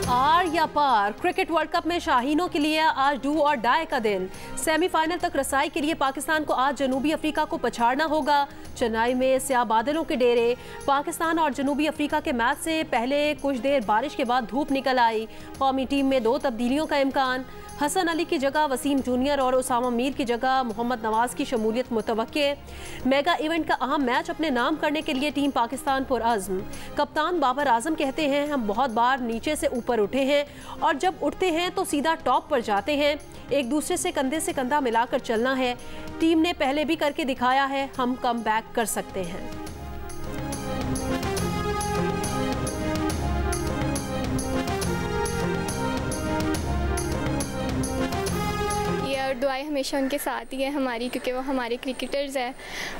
Are या पार, cricket world cup में शाहीनों के लिए आज डू और डाई का दिन। सेमीफाइनल तक रसाई के लिए पाकिस्तान को आज जनूबी अफ्रीका को पछाड़ना होगा। चेन्नई में स्याह बादलों के डेरे। पाकिस्तान और जनूबी अफ्रीका के मैच से पहले कुछ देर बारिश के बाद धूप निकल आई। कौमी टीम में 2 तब्दीलियों का इम्कान। हसन अली की जगह वसीम जूनियर और उसामा मीर की जगह मोहम्मद नवाज की शमूलियत मुतवक्के। मेगा इवेंट का अहम मैच अपने नाम करने के लिए टीम पाकिस्तान पुरअज़्म। कप्तान बाबर आजम कहते हैं, हम बहुत बार नीचे से ऊपर उठे हैं और जब उठते हैं तो सीधा टॉप पर जाते हैं। एक दूसरे से कंधा मिलाकर चलना है। टीम ने पहले भी करके दिखाया है, हम कम बैक कर सकते हैं। दुआएं हमेशा उनके साथ ही है हमारी, क्योंकि वो हमारे क्रिकेटर्स हैं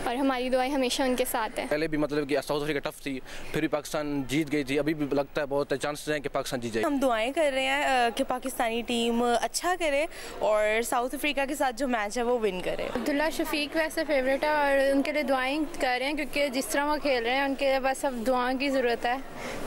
और हमारी दुआएं हमेशा उनके साथ है। पहले भी मतलब कि साउथ अफ्रीका टफ थी, फिर भी पाकिस्तान जीत गई थी। अभी भी लगता है बहुत चांसेस हैं कि पाकिस्तान जीत जाए। हम दुआएं कर रहे हैं कि पाकिस्तानी टीम अच्छा करे और साउथ अफ्रीका के साथ जो मैच है वो विन करे। अब्दुल्ला शफीक वैसे फेवरेट है और उनके लिए दुआएं कर रहे हैं, क्योंकि जिस तरह वो खेल रहे हैं उनके लिए बस अब दुआओं की ज़रूरत है।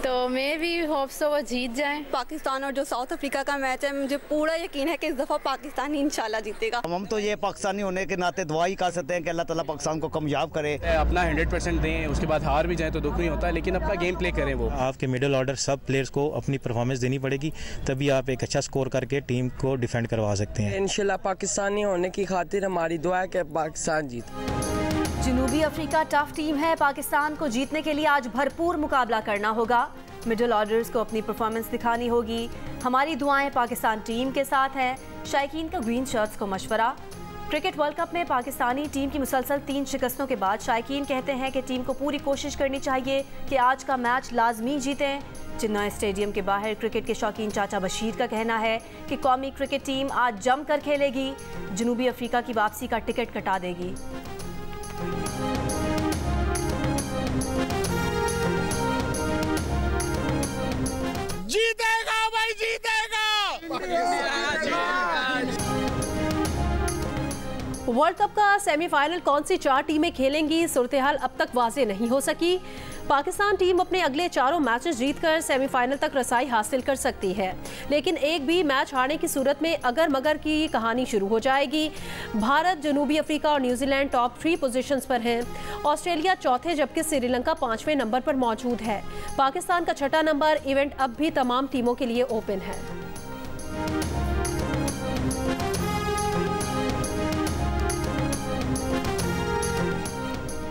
तो मैं भी होप सो वो जीत जाएँ। पाकिस्तान और जो साउथ अफ्रीका का मैच है, मुझे पूरा यकीन है कि इस दफ़ा पाकिस्तान ही इंशाल्लाह जीतेगा। हम तो ये पाकिस्तानी होने के नाते दुआ ही कर सकते हैं कि अल्लाह ताला पाकिस्तान को कामयाब करे। अपना 100% दें, उसके बाद हार भी जाए तो दुख नहीं होता, लेकिन अपना गेम प्ले करें। वो आपके मिडिल ऑर्डर सब प्लेयर्स को अपनी परफॉर्मेंस देनी पड़ेगी, तभी आप एक अच्छा स्कोर करके टीम को डिफेंड करवा सकते हैं। इंशाल्लाह पाकिस्तानी होने की खातिर हमारी दुआ है कि पाकिस्तान जीते। जनूबी अफ्रीका टफ टीम है। पाकिस्तान को जीतने के लिए आज भरपूर मुकाबला करना होगा। मिडिल ऑर्डर्स को अपनी परफॉर्मेंस दिखानी होगी। हमारी दुआएं पाकिस्तान टीम के साथ हैं। शायकीन का ग्रीन शर्ट्स को मशवरा। क्रिकेट वर्ल्ड कप में पाकिस्तानी टीम की मुसलसल 3 शिकस्तों के बाद शायकीन कहते हैं कि टीम को पूरी कोशिश करनी चाहिए कि आज का मैच लाजमी जीतें। चेन्नई स्टेडियम के बाहर क्रिकेट के शौकीन चाचा बशीर का कहना है कि कौमी क्रिकेट टीम आज जमकर खेलेगी, जनूबी अफ्रीका की वापसी का टिकट कटा देगी। जीतेगा भाई, जीतेगा। वर्ल्ड कप का सेमीफाइनल कौन सी 4 टीमें खेलेंगी, सूरत-ए-हाल अब तक वाज़ेह नहीं हो सकी। पाकिस्तान टीम अपने अगले 4 मैचेस जीतकर सेमीफाइनल तक रसाई हासिल कर सकती है, लेकिन एक भी मैच हारने की सूरत में अगर मगर की कहानी शुरू हो जाएगी। भारत, जनूबी अफ्रीका और न्यूजीलैंड टॉप 3 पोजीशंस पर हैं। ऑस्ट्रेलिया चौथे जबकि श्रीलंका 5वें नंबर पर मौजूद है। पाकिस्तान का 6ठा नंबर। इवेंट अब भी तमाम टीमों के लिए ओपन है।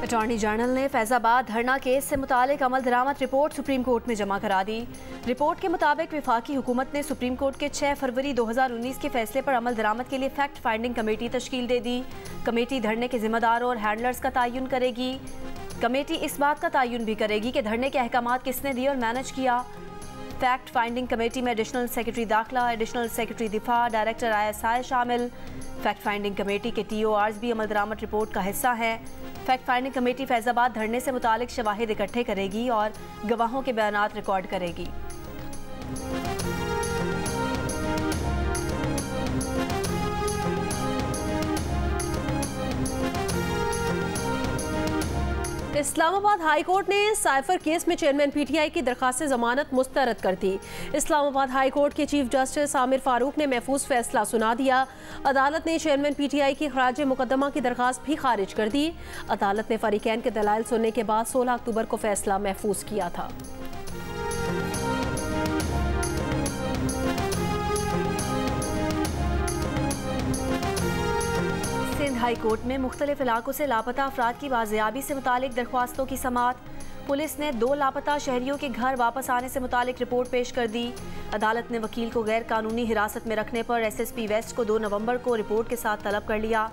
अटॉर्नी जनरल ने फैजाबाद धरना केस से मुतालिक अमल दरामद रिपोर्ट सुप्रीम कोर्ट में जमा करा दी। रिपोर्ट के मुताबिक वफाकी हुकूमत ने सुप्रीम कोर्ट के 6 फरवरी 2019 के फैसले पर अमल दरामद के लिए फैक्ट फाइंडिंग कमेटी तश्कील दे दी। कमेटी धरने के जिम्मेदारों और हैंडलर्स का तयन करेगी। कमेटी इस बात का तयन भी करेगी कि धरने के अहकामात किसने दिए और मैनेज किया। फैक्ट फाइंडिंग कमेटी में एडिशनल सेक्रेटरी दाखिला, एडिशनल सेक्रेटरी दिफा, डायरेक्टर ISI शामिल। फैक्ट फाइंडिंग कमेटी के TORs भी अमल दरामद रिपोर्ट का हिस्सा है। फैक्ट फाइंडिंग कमेटी फैजाबाद धरने से मुतालिक शवाहिद इकट्ठे करेगी और गवाहों के बयानात रिकॉर्ड करेगी। इस्लामाबाद हाई कोर्ट ने साइफर केस में चेयरमैन PTI की दरखास्त जमानत मुस्तरद कर दी। इस्लामाबाद हाई कोर्ट के चीफ जस्टिस आमिर फारूक ने महफूज फैसला सुना दिया। अदालत ने चेयरमैन PTI की खराज मुकदमा की दरखास्त भी खारिज कर दी। अदालत ने फरीकैन के दलाइल सुनने के बाद 16 अक्टूबर को फैसला महफूज किया था। सिंध हाई कोर्ट में मुख्तलिफ इलाकों से लापता अफराद की बाजियाबी से मुतालिक दरख्वास्तों की समाअत। पुलिस ने 2 लापता शहरियों के घर वापस आने से मुतालिक रिपोर्ट पेश कर दी। अदालत ने वकील को गैर कानूनी हिरासत में रखने पर SSP वेस्ट को 2 नवंबर को रिपोर्ट के साथ तलब कर लिया।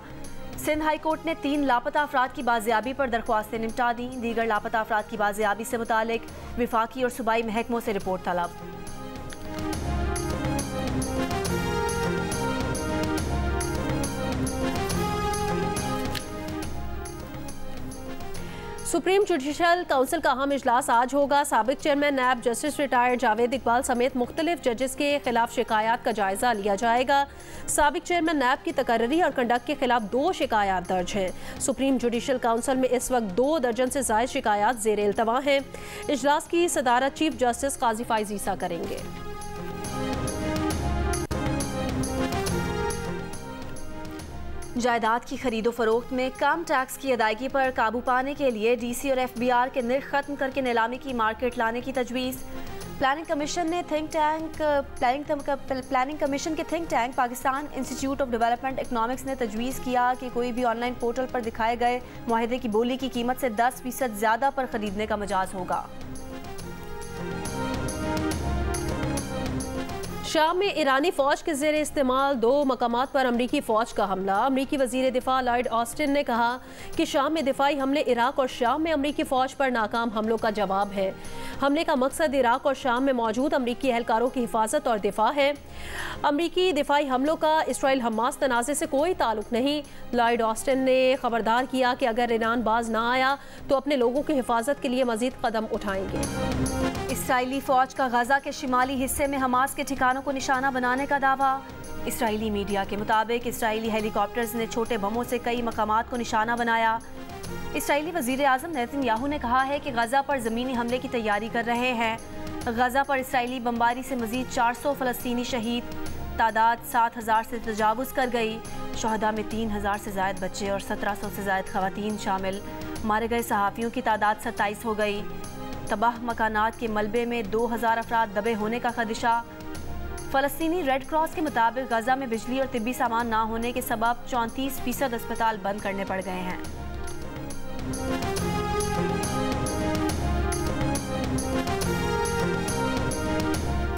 सिंध हाई कोर्ट ने 3 लापता अफराद की बाजियाबी पर दरख्वास्तें निपटा दी। दीगर लापता अफराद की बाजियाबी से मुतालिक विफाकी और सूबाई महकमों से रिपोर्ट तलब। सुप्रीम जुडिशल काउंसिल का अहम इजलास आज होगा। साबिक chairman NAB justice retired Javed Iqbal समेत मुख्तलिफ जजेस के खिलाफ शिकायत का जायजा लिया जाएगा। साबिक चेयरमैन नैब की तकर्री और कंडक्ट के खिलाफ 2 शिकायत दर्ज हैं। सुप्रीम जुडिशल काउंसिल में इस वक्त 2 दर्जन से ज़ायद शिकायत ज़ेर इल्तवा हैं। इजलास की सदारत चीफ जस्टिस काजी फाइज ईसा करेंगे। जायदाद की खरीदो फरोख्त में कम टैक्स की अदायगी पर काबू पाने के लिए DC और FBR के निर्ख खत्म करके नीलामी की मार्केट लाने की तजवीज़। प्लानिंग कमीशन के think tank Pakistan institute of development economics ने तजवीज़ किया कि कोई भी ऑनलाइन पोर्टल पर दिखाए गए मुआहदे की बोली की कीमत से 10% ज़्यादा पर खरीदने का मजाज होगा। शाम में ईरानी फौज के ज़ेर इस्तेमाल 2 मकामात पर अमरीकी फौज का हमला। अमरीकी वज़ीर दिफा लॉयड ऑस्टिन ने कहा कि शाम में दिफाई हमले इराक और शाम में अमरीकी फौज पर नाकाम हमलों का जवाब है। हमले का मकसद इराक और शाम में मौजूद अमरीकी एहलकारों की हिफाजत और दिफा है। अमरीकी दिफाई हमलों का इसराइल हमास तनाज़े से कोई ताल्लुक नहीं। लॉयड ऑस्टिन ने खबरदार किया कि अगर ईरान बाज ना आया तो अपने लोगों की हिफाजत के लिए मज़ीद कदम उठाएंगे। इसराइली फौज का गजा के शिमाली हिस्से में हमास के ठिकानों को निशाना बनाने का दावा। इसराइली मीडिया के मुताबिक इसराइली हेलीकॉप्टर्स ने छोटे बमों से कई मकामात को निशाना बनाया। इसराइली वज़ीर आज़म नेतन्याहू ने कहा है कि गजा पर ज़मीनी हमले की तैयारी कर रहे हैं। गजा पर इसराइली बमबारी से मज़ीद 400 फ़लस्तीनी शहीद, तादाद 7,000 से तजावुज़ कर गई। शहदा में 3,000 से ज़ायद बच्चे और 1,700 से ज़ायद ख़वातीन शामिल। मारे गए सहाफ़ियों की तादाद 27 हो गई। तबाह मकानात के मलबे में 2,000 अफराद दबे होने का खदशा। फ़लस्तीनी रेड क्रॉस के मुताबिक गजा में बिजली और तिब्बी सामान ना होने के सबब 34% अस्पताल बंद करने पड़ गए हैं।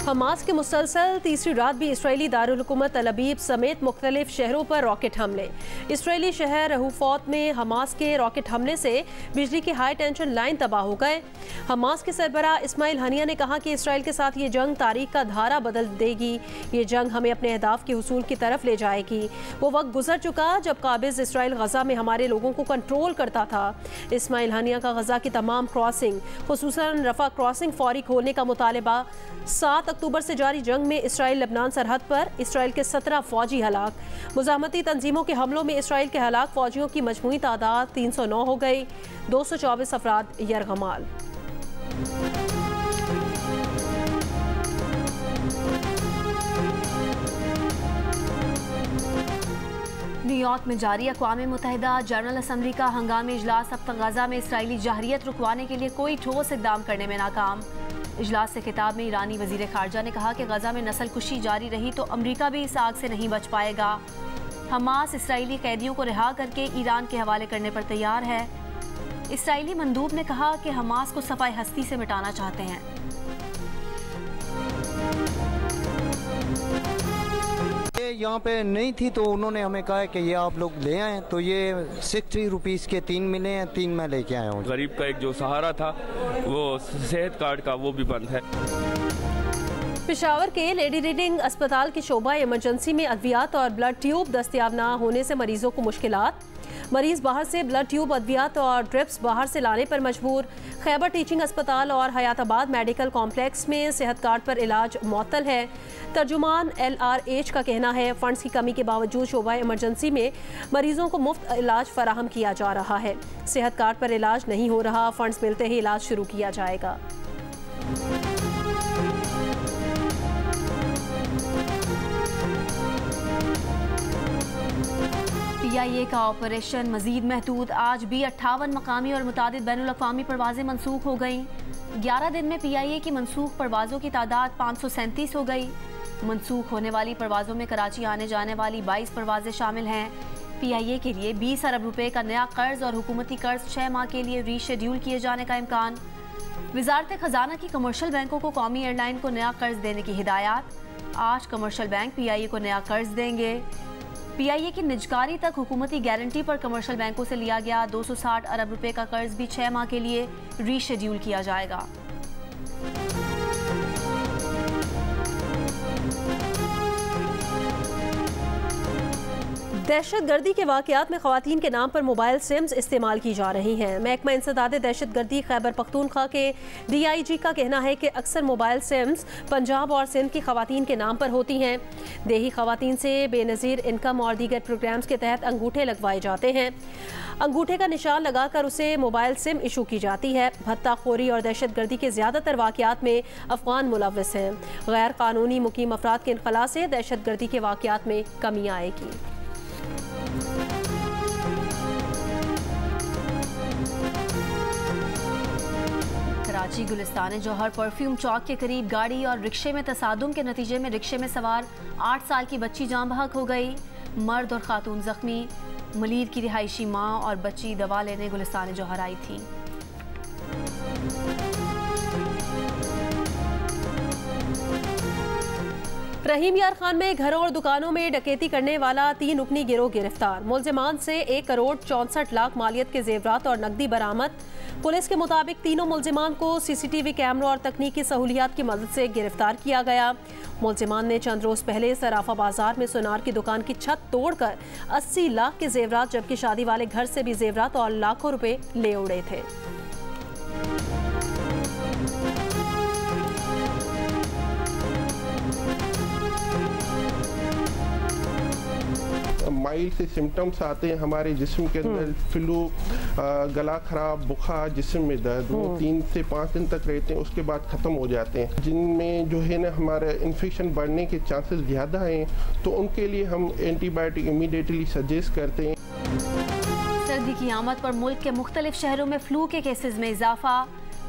हमास के मुसलसल तीसरी रात भी इसराइली दारुल हुकूमत तल अबीब समेत मुख्तलिफ शहरों पर रॉकेट हमले। इसराइली शहर रहूफौत में हमास के रॉकेट हमले से बिजली की हाई टेंशन लाइन तबाह हो गए। हमास के सरबराह इस्माइल हनिया ने कहा कि इसराइल के साथ ये जंग तारीख का धारा बदल देगी। ये जंग हमें अपने अहदाफ के हुसूल की तरफ ले जाएगी। वो वक्त गुजर चुका जब काबिज इसराइल गजा में हमारे लोगों को कंट्रोल करता था। इस्माइल हनिया का गजा की तमाम क्रॉसिंग खुसूसन रफा क्रॉसिंग फौरी खोलने का मुतालबा। 7 अक्टूबर से जारी जंग में इसराइल लबनान सरहद पर इसराइल के 17 फौजी हलाक। मुज़ाहमती तंजीमों के हमलों में इसराइल के हलाक फौजियों की मजमूई तादाद 309 हो गई। 224 अफराद यरगमाल। न्यूयॉर्क में जारी अक़वाम मुत्तहिदा जनरल असम्बली का हंगामी इजलास अब तक गजा में इसराइली जहरियत रुकवाने के लिए कोई ठोस इक़दाम करने में नाकाम। इजलास से खिताब में ईरानी वज़ीर ख़ारजा ने कहा कि गजा में नस्ल कुशी जारी रही तो अमरीका भी इस आग से नहीं बच पाएगा। हमास इसराइली कैदियों को रिहा करके ईरान के हवाले करने पर तैयार है। इसराइली मंदूब ने कहा कि हमास को सफ़ाई हस्ती से मिटाना चाहते हैं। ये यहाँ पे नहीं थी तो उन्होंने हमें कहा कि ये आप लोग ले आएँ, तो ये 60 रुपीज़ के 3 मिले हैं, 3 मैं लेके आया हूँ। गरीब का एक जो सहारा था वो सेहत कार्ड का वो भी बंद है। पेशावर के लेडी रीडिंग अस्पताल की शोबा इमरजेंसी में अद्वियात और ब्लड ट्यूब दस्तयाब न होने से मरीजों को मुश्किलात। मरीज बाहर से ब्लड ट्यूब, अद्वियात और ड्रिप्स बाहर से लाने पर मजबूर। खैबर टीचिंग अस्पताल और हयाताबाद मेडिकल कॉम्प्लेक्स में सेहत कार्ड पर इलाज मुअत्तल है। तर्जुमान LRH का कहना है फंड्स की कमी के बावजूद शोबा इमरजेंसी में मरीजों को मुफ्त इलाज फराहम किया जा रहा है। सेहत कार्ड पर इलाज नहीं हो रहा, फंड्स मिलते ही इलाज शुरू किया जाएगा। PIA का ऑपरेशन मजीद महदूद। आज भी 58 मकामी और मुतादिद बैनुल-अक़वामी परवाज़ें मनसूख हो गईं। 11 दिन में PIA की मनसूख परवाज़ों की तादाद 537 हो गई। मनसूख होने वाली परवाज़ों में कराची आने जाने वाली 22 परवाज़ें शामिल हैं। PIA के लिए 20 अरब रुपए का नया कर्ज और हुकूमती कर्ज 6 माह के लिए रीशेड्यूल किए जाने का इम्कान। वज़ारत ख़जाना की कमर्शल बैंकों को कौमी एयरलाइन को नया कर्ज देने की हिदायत। 8 कमर्शल बैंक PIA को नया कर्ज देंगे। PIA की निजकारी तक हुकूमती गारंटी पर कमर्शल बैंकों से लिया गया 260 अरब रुपए का कर्ज भी 6 माह के लिए रीशेड्यूल किया जाएगा। दहशतगर्दी के वाक़यात में ख़वातीन के नाम पर मोबाइल सिम्स इस्तेमाल की जा रही हैं। महकमा इंसदाद दहशतगर्दी खैबर पख्तूनख्वा के DIG का कहना है कि अक्सर मोबाइल सिम्स पंजाब और सिंध की ख़वातीन के नाम पर होती हैं। देही ख़वातीन से बेनज़ीर इनकम और दीगर प्रोग्राम्स के तहत अंगूठे लगवाए जाते हैं। अंगूठे का निशान लगाकर उसे मोबाइल सिम इशू की जाती है। भत्ताखोरी और दहशतगर्दी के ज़्यादातर वाक़यात में अफ़गान मुलव्वस हैं। गैर कानूनी मुकीम अफराद के इनखला से दहशतगर्दी के वाक़यात में कमी आएगी। कराची गुलिस्तान जौहर परफ्यूम चौक के करीब गाड़ी और रिक्शे में तसादुम के नतीजे में रिक्शे में सवार 8 साल की बच्ची जान बहक हो गई। मर्द और खातून जख्मी। मलीर की रिहायशी माँ और बच्ची दवा लेने गुलिस्तान जौहर आई थी। रहीम यार खान में घरों और दुकानों में डकैती करने वाला 3 रुकनी गिरोह गिरफ्तार। मुलजिमान से 1 करोड़ 64 लाख मालियत के जेवरात और नकदी बरामद। पुलिस के मुताबिक तीनों मुलजिमान को सीसीटीवी कैमरों और तकनीकी सहूलियात की मदद से गिरफ्तार किया गया। मुलजिमान ने चंद रोज पहले सराफा बाजार में सुनार की दुकान की छत तोड़कर 80 लाख के जेवरात जबकि शादी वाले घर से भी जेवरात और लाखों रुपए ले उड़े थे। माइल्ड से सिम्टम्स आते हैं हमारे जिस्म के अंदर, फ्लू, गला खराब, बुखार, जिस्म में दर्द, वो 3 से 5 दिन तक रहते हैं, उसके बाद ख़त्म हो जाते हैं। जिनमें जो है ना हमारा इन्फेक्शन बढ़ने के चांसेस ज़्यादा हैं तो उनके लिए हम एंटीबायोटिक इमीडिएटली सजेस्ट करते हैं। सर्दी की आमद पर मुल्क के मुख्तलिफ शहरों में फ्लू के केसेस में इजाफा।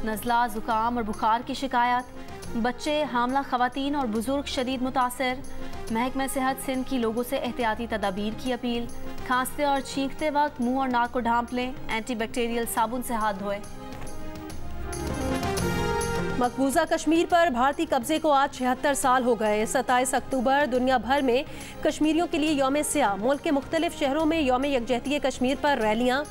नज़ला, जुकाम और बुखार की शिकायत। बच्चे, हामला खवातीन और बुजुर्ग शदीद मुतासर। महकमा सेहत सिंध की लोगों से एहतियाती तदाबीर की अपील। खांसते और छींकते वक्त मुंह और नाक को ढांप लें। एंटीबैक्टीरियल साबुन से हाथ धोएं। मकबूजा कश्मीर पर भारतीय कब्जे को आज 76 साल हो गए। 27 अक्टूबर दुनिया भर में कश्मीरियों के लिए यौम स्याह। मुल्क के मुख्तलिफ शहरों में यौम यकजहती कश्मीर पर रैलियाँ।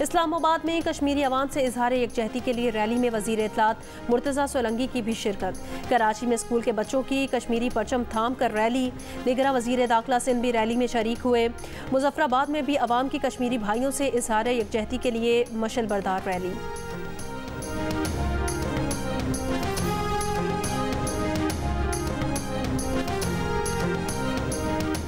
इस्लामाबाद में कश्मीरी अवाम से इजहार यकजहती के लिए रैली में वज़ीर इत्तलात मुर्तज़ा सोलंकी की भी शिरकत। कराची में स्कूल के बच्चों की कश्मीरी परचम थाम कर रैली। निगरां वज़ीर दाखिला सिंध भी रैली में शरीक हुए। मुजफ्फराबाद में भी अवाम की कश्मीरी भाइयों से इजहार यकजहती के लिए मशल बरदार रैली।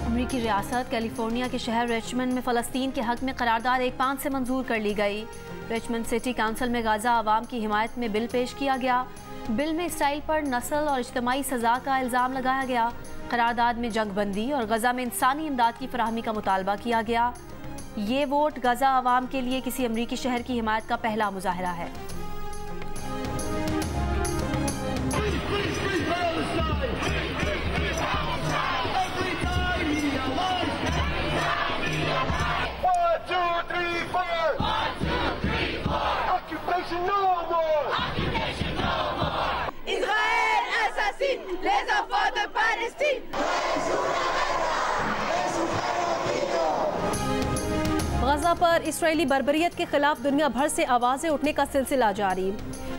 अमरीकी रियासत कैलिफोर्निया के शहर रिचमंड में फ़लस्तीन के हक में करारदाद 1-5 से मंजूर कर ली गई। रिचमंड सिटी काउंसिल में गाज़ा आवाम की हिमायत में बिल पेश किया गया। बिल में इसराइल पर नस्ल और इज्तिमाई सज़ा का इल्ज़ाम लगाया गया। करारदाद में जंगबंदी और गज़ा में इंसानी इमदाद की फराहमी का मुतालबा किया गया। ये वोट गज़ा आवाम के लिए किसी अमरीकी शहर की हिमायत का पहला मुजाहरा है। गजा पर इस्राएली बर्बरियत के खिलाफ दुनिया भर से आवाज़ें उठने का सिलसिला जारी।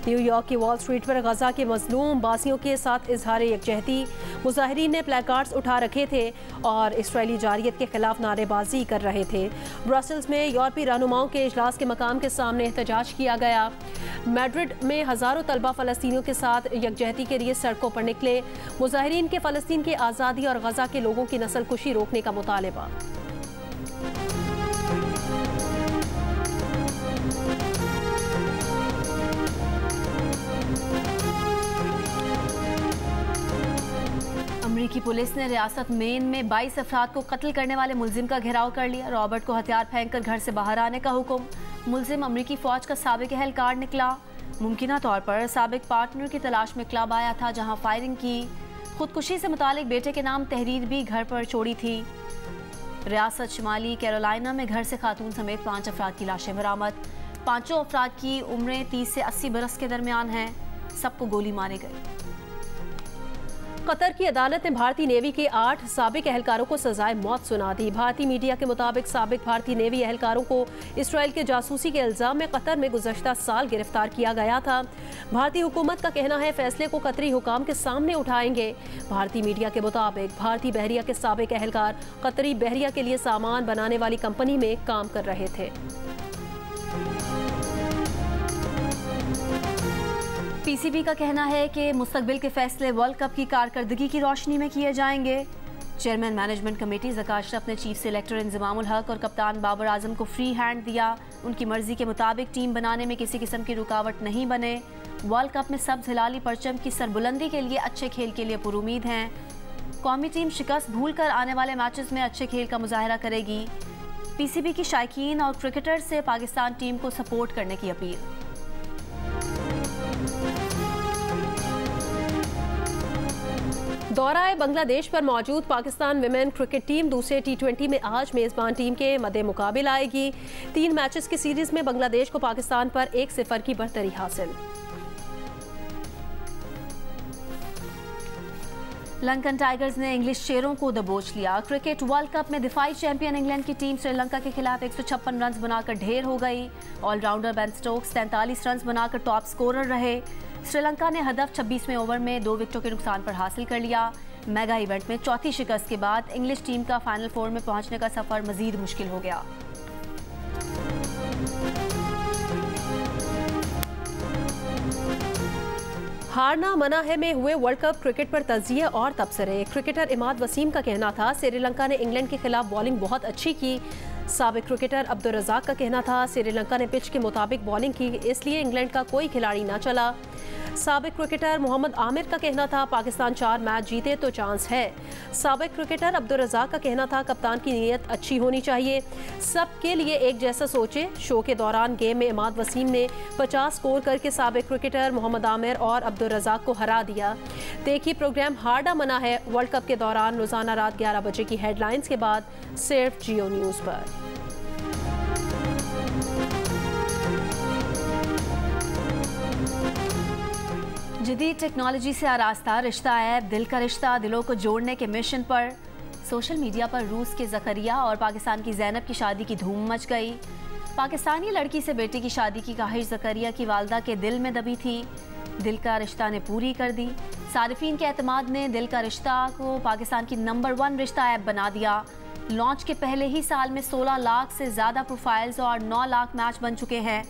न्यूयॉर्क की वॉल स्ट्रीट पर गजा के मजलूम बासियों के साथ इजहार यकजहती। मुजाहिरीन ने प्लेकार्ड्स उठा रखे थे और इस्राएली जारियत के खिलाफ नारेबाजी कर रहे थे। ब्रसेल्स में यूरोपीय रहनुमाओं के इजलास के मकाम के सामने एहतजाज किया गया। मैड्रिड में हज़ारों तलबा फ़लस्तीनियों के साथ यकजहती के लिए सड़कों पर निकले। मुजाहिरीन के फ़लस्तीन की आज़ादी और गजा के लोगों की नस्लकुशी रोकने का मुतालबा। अमरीकी पुलिस ने रियासत मेन में 22 अफराद को कत्ल करने वाले मुलजिम का घेराव कर लिया। रॉबर्ट को हथियार फेंककर घर से बाहर आने का हुक्म। मुलजिम अमरीकी फौज का साबिक एहलकार निकला। मुमकिना तौर पर साबिक पार्टनर की तलाश में क्लब आया था जहां फायरिंग की। खुदकुशी से मुतालिक बेटे के नाम तहरीर भी घर पर छोड़ी थी। रियासत शुमाली कैरोलिना में घर से खातून समेत 5 अफराद की लाशें बरामद। 5 अफराद की उम्रें 30 से 80 बरस के दरमियान हैं। सबको गोली मारे गए। कतर की अदालत ने भारतीय नेवी के 8 साबिक एहलकारों को सजाए मौत सुना दी। भारतीय मीडिया के मुताबिक साबिक भारतीय नेवी एहलकारों को इसराइल के जासूसी के इल्जाम में कतर में गुज़श्ता साल गिरफ्तार किया गया था। भारतीय हुकूमत का कहना है फैसले को कतरी हुकाम के सामने उठाएंगे। भारतीय मीडिया के मुताबिक भारतीय बहरिया के साबिक एहलकार कतरी बहरिया के लिए सामान बनाने वाली कंपनी में काम कर रहे थे। पीसीबी का कहना है कि मुस्तकबिल के फैसले वर्ल्ड कप की कारकर्दगी की रोशनी में किए जाएंगे। Chairman management committee Zaka Ashraf ने चीफ सेलेक्टर इंज़मामुल हक और कप्तान बाबर आजम को फ्री हैंड दिया। उनकी मर्जी के मुताबिक टीम बनाने में किसी किस्म की रुकावट नहीं बने। वर्ल्ड कप में सब्ज़ हिलाली परचम की सरबुलंदी के लिए अच्छे खेल के लिए पुरुमीद हैं। कौमी टीम शिकस्त भूल कर आने वाले मैचेस में अच्छे खेल का मुजाहरा करेगी। पीसीबी की शायकीन और क्रिकेटर से पाकिस्तान टीम को सपोर्ट करने की अपील। दौरा बांग्लादेश पर मौजूद पाकिस्तान विमेन क्रिकेट टीम दूसरे T20 में आज मेज़बान टीम के मद्दे मुकाबिल आएगी। 3 मैचेस की सीरीज में बांग्लादेश को पाकिस्तान पर 1-0 की बढ़तरी हासिल। लंकन टाइगर्स ने इंग्लिश शेरों को दबोच लिया। क्रिकेट वर्ल्ड कप में दिफाई चैंपियन इंग्लैंड की टीम श्रीलंका के खिलाफ 156 रन बनाकर ढेर हो गई। ऑलराउंडर बेन स्टोक्स 43 रन बनाकर टॉप स्कोरर रहे। श्रीलंका ने हदफ 26वें ओवर में 2 विकेटों के नुकसान पर हासिल कर लिया। मेगा इवेंट में चौथी शिकस्त के बाद इंग्लिश टीम का फाइनल 4 में पहुंचने का सफर मजीद मुश्किल हो गया। हारना मना है में हुए वर्ल्ड कप क्रिकेट पर तजिए और तबसरे। क्रिकेटर इमाद वसीम का कहना था श्रीलंका ने इंग्लैंड के खिलाफ बॉलिंग बहुत अच्छी की। साबिक क्रिकेटर अब्दुल रज़ाक का कहना था श्रीलंका ने पिच के मुताबिक बॉलिंग की, इसलिए इंग्लैंड का कोई खिलाड़ी ना चला। साबिक क्रिकेटर मोहम्मद आमिर का कहना था पाकिस्तान 4 मैच जीते तो चांस है। साबिक क्रिकेटर अब्दुल रज़ाक का कहना था कप्तान की नीयत अच्छी होनी चाहिए, सबके लिए एक जैसा सोचे। शो के दौरान गेम में इमाद वसीम ने 50 स्कोर करके साबिक क्रिकेटर मोहम्मद आमिर और अब्दुल रज़ाक को हरा दिया। देखिए प्रोग्राम हारना मना है वर्ल्ड कप के दौरान रोजाना रात 11 बजे की हेडलाइंस के बाद सिर्फ जियो न्यूज़ पर। जदीद टेक्नोलॉजी से आरास्ता रिश्ता ऐप दिल का रिश्ता दिलों को जोड़ने के मिशन पर। सोशल मीडिया पर रूस के ज़करिया और पाकिस्तान की ज़ैनब की शादी की धूम मच गई। पाकिस्तानी लड़की से बेटी की शादी की ख्वाहिश ज़करिया की वालदा के दिल में दबी थी। दिल का रिश्ता ने पूरी कर दी। सारिफीन के एतमाद ने दिल का रिश्ता को पाकिस्तान की नंबर 1 रिश्ता ऐप बना दिया। लॉन्च के पहले ही साल में 16 लाख से ज़्यादा प्रोफाइल्स और 9 लाख मैच बन चुके हैं।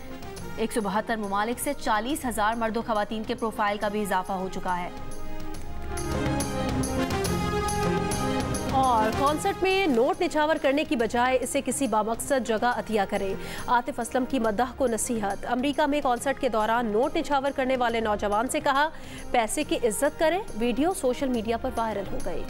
172 ममालिक से 40,000 मर्दों खवातीन के प्रोफाइल का भी इजाफा हो चुका है। और कॉन्सर्ट में नोट निछावर करने की बजाय इसे किसी बामकसद जगह अतिया करें। आतिफ असलम की मद्दाह को नसीहत। अमेरिका में कॉन्सर्ट के दौरान नोट निछावर करने वाले नौजवान से कहा पैसे की इज्जत करें। वीडियो सोशल मीडिया पर वायरल हो गई।